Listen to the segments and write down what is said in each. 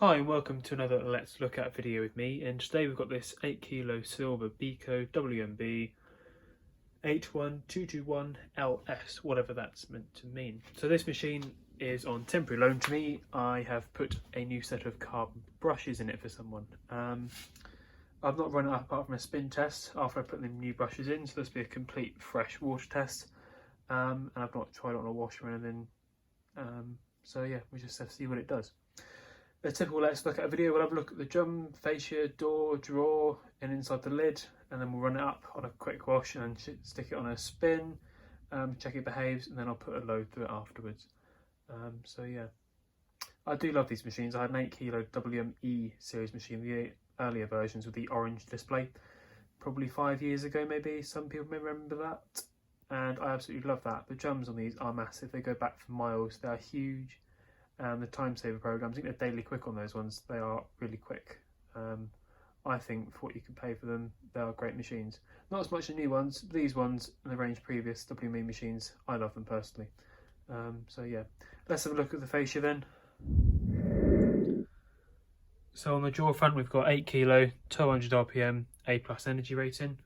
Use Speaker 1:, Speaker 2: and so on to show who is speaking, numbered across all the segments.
Speaker 1: Hi and welcome to another Let's Look At video with me, and today we've got this 8 kilo silver Beko WMB81221LS, whatever that's meant to mean. So this machine is on temporary loan to me. I have put a new set of carbon brushes in it for someone. I've not run it up apart from a spin test after I put the new brushes in, so this will be a complete fresh water test, and I've not tried it on a wash or anything, so yeah, we just have to see what it does. A typical Let's Look At video, we'll have a look at the drum, fascia, door, drawer and inside the lid, and then we'll run it up on a quick wash and stick it on a spin, check it behaves, and then I'll put a load through it afterwards. So yeah, I do love these machines. I had an 8 kilo WME series machine, the earlier versions with the orange display, probably 5 years ago maybe, some people may remember that, and I absolutely love that. The drums on these are massive, they go back for miles, they are huge. The time saver programs, I think they're daily quick on those ones. They are really quick. I think for what you can pay for them, they are great machines. Not as much the new ones, but these ones and the range previous WME machines, I love them personally. So yeah, let's have a look at the fascia then. So on the jaw front we've got 8 kilo, 1200 RPM, A+ energy rating.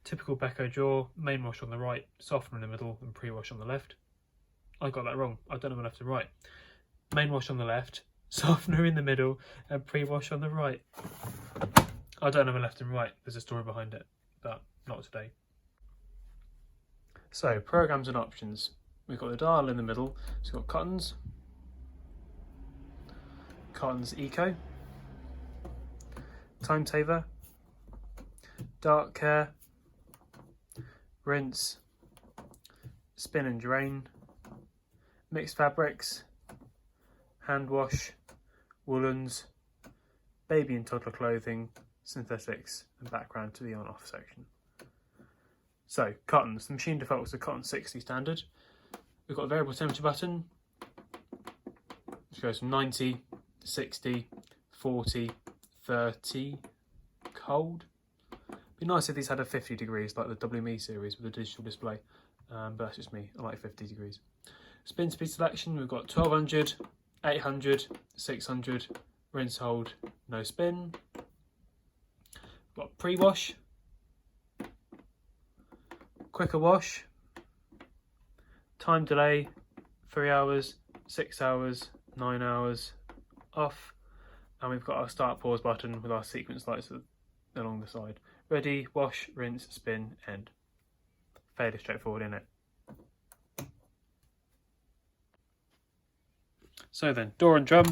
Speaker 1: Typical Beko jaw, main wash on the right, softener in the middle and pre-wash on the left. I got that wrong. I've done them left to right. Main wash on the left, softener in the middle, and pre-wash on the right. I don't have a left and right. There's a story behind it, but not today. So, programs and options. We've got the dial in the middle. So we've got Cotton's Eco, Time Saver, Dark Care, Rinse, Spin and Drain, Mixed fabrics, hand wash, woolens, baby and toddler clothing, synthetics, and background to the on-off section. So, cottons. The machine defaults to cotton 60 standard. We've got a variable temperature button, which goes from 90, 60, 40, 30, cold. It'd be nice if these had a 50 degrees like the WME series with a digital display, but that's just me. I like 50 degrees. Spin speed selection, we've got 1200, 800, 600, rinse hold, no spin. We've got pre-wash, quicker wash, time delay, 3 hours, 6 hours, 9 hours, off, and we've got our start pause button with our sequence lights along the side. Ready, wash, rinse, spin, end. Fairly straightforward, isn't it? So then, door and drum.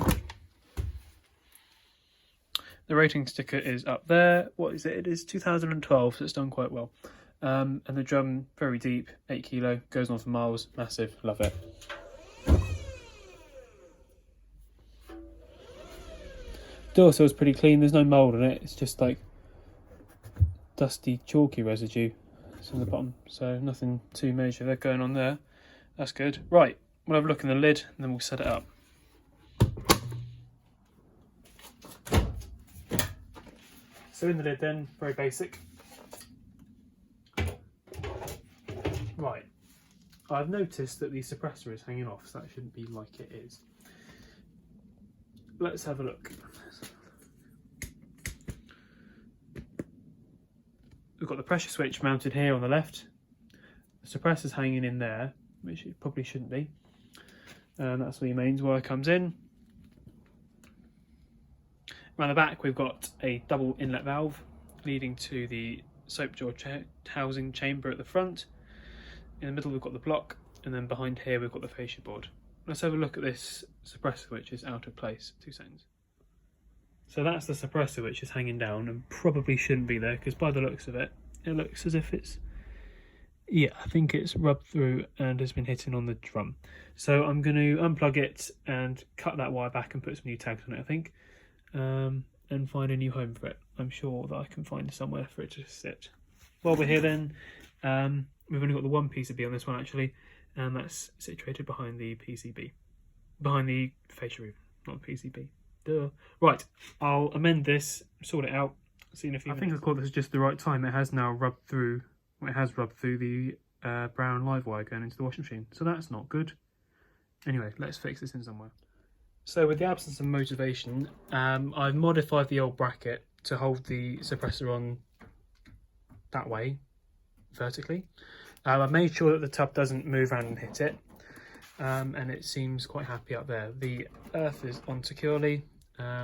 Speaker 1: The rating sticker is up there. What is it? It is 2012, so it's done quite well. And the drum, very deep, 8 kilo, goes on for miles, massive, love it. Door sill's pretty clean, there's no mould on it, it's just like dusty, chalky residue on the bottom, so nothing too major there going on there. That's good. Right, we'll have a look in the lid and then we'll set it up. So in the lid then, very basic. Right, I've noticed that the suppressor is hanging off, so that shouldn't be like it is. Let's have a look. We've got the pressure switch mounted here on the left. The suppressor's hanging in there, which it probably shouldn't be. And that's where your mains wire comes in. Around the back we've got a double inlet valve leading to the soap jaw housing chamber at the front. In the middle we've got the block, and then behind here we've got the fascia board. Let's have a look at this suppressor which is out of place. 2 seconds. So that's the suppressor which is hanging down and probably shouldn't be there, because by the looks of it, it looks as if it's, yeah, I think it's rubbed through and has been hitting on the drum. So I'm going to unplug it and cut that wire back and put some new tags on it, I think, and find a new home for it. I'm sure that I can find somewhere for it to sit. While we're here then, we've only got the one PCB on this one actually, and that's situated behind the PCB. Behind the fascia roof, not the PCB. Duh. Right, I'll amend this, sort it out, see in a few minutes. I think I've got this just the right time. It has now rubbed through, well, it has rubbed through the brown live wire going into the washing machine, so that's not good. Anyway, let's fix this in somewhere. So with the absence of motivation, I've modified the old bracket to hold the suppressor on that way, vertically. I've made sure that the tub doesn't move around and hit it, and it seems quite happy up there. The earth is on securely,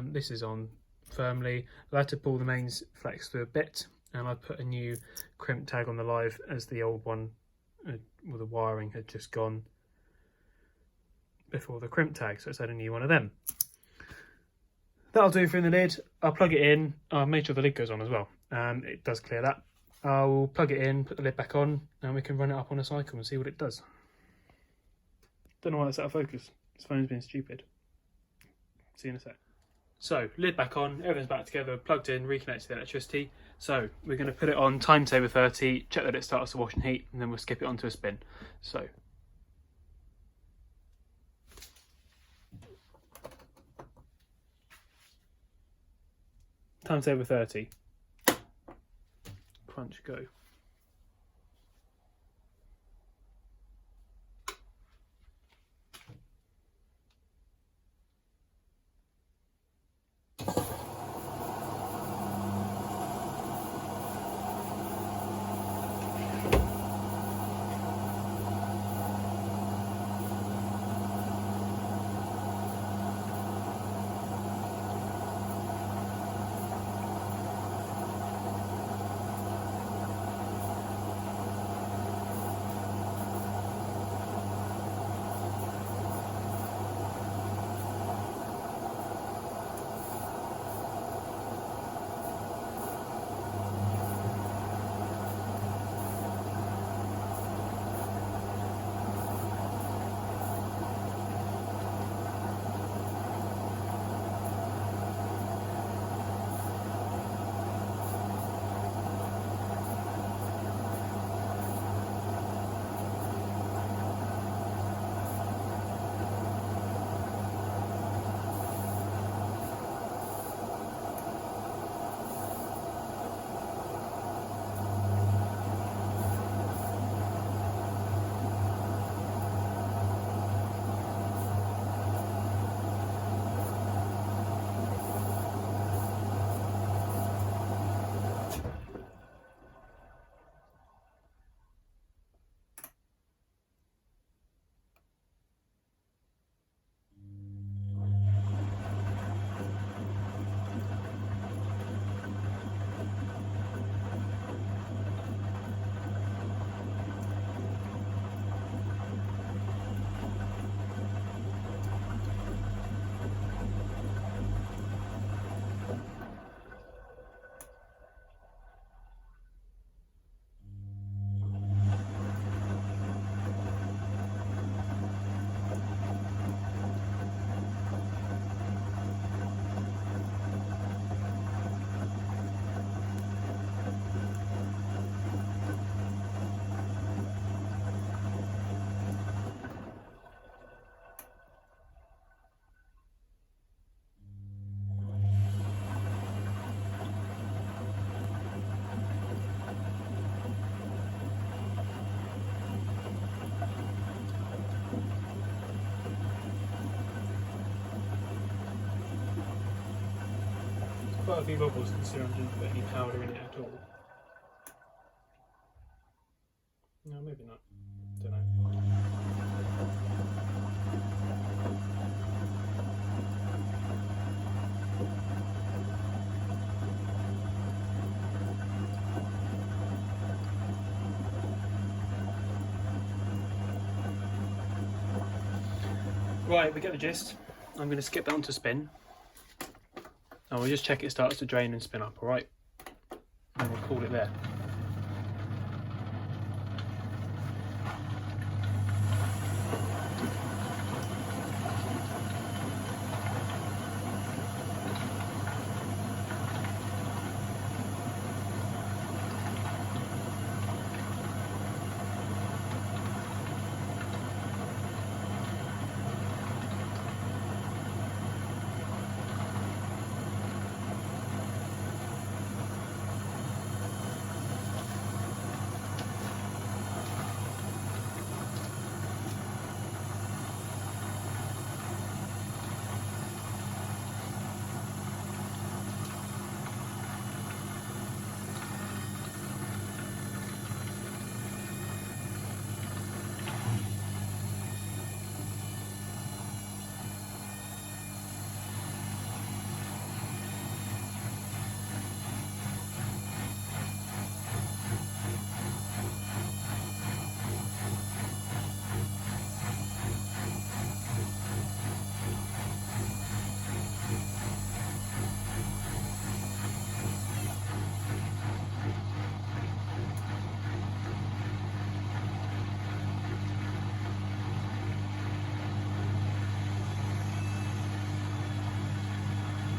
Speaker 1: this is on firmly. I had to pull the mains flex through a bit, and I put a new crimp tag on the live as the old one, well, the wiring had just gone before the crimp tag, so it's had a new one of them. That'll do for in the lid. I'll plug it in. I'll make sure the lid goes on as well. It does clear that. I'll plug it in, put the lid back on, and we can run it up on a cycle and see what it does. Don't know why that's out of focus. This phone's being stupid. See you in a sec. So, lid back on, everything's back together, plugged in, reconnected the electricity. So, we're going to put it on time saver 30, check that it starts to wash and heat, and then we'll skip it onto a spin. So, time saver 30. Crunch, go. Quite a few bubbles considering I didn't put any powder in it at all. No, maybe not. Don't know. Right, we get the gist. I'm going to skip that onto spin. And we'll just check it starts to drain and spin up, alright? And we'll call it there.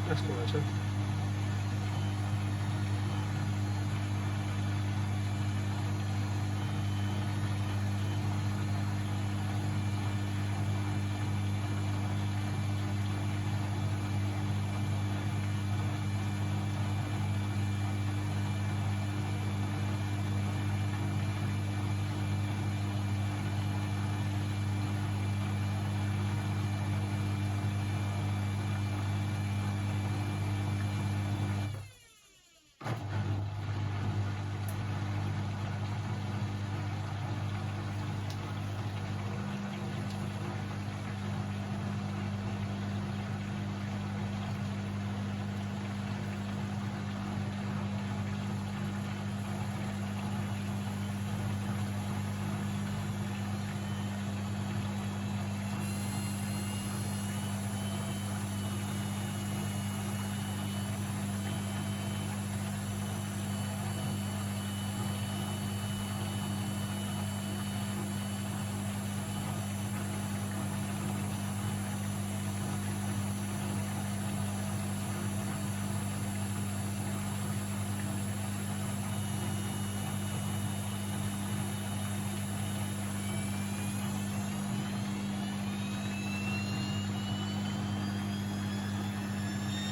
Speaker 1: That's cool actually.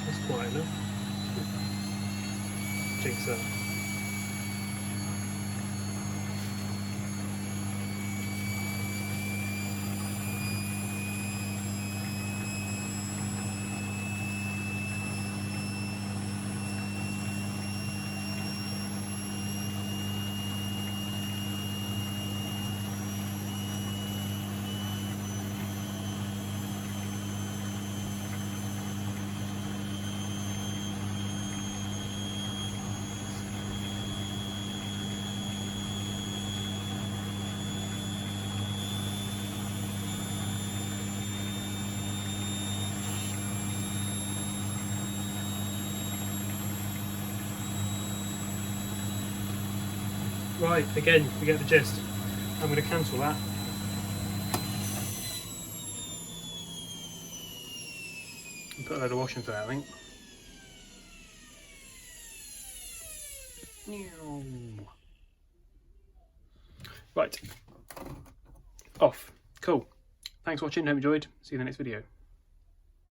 Speaker 1: That's quiet enough. Jigsaw. Right, again, we get the gist. I'm going to cancel that. And put a load of washing through it, I think. Right. Off. Cool. Thanks for watching, hope you enjoyed. See you in the next video.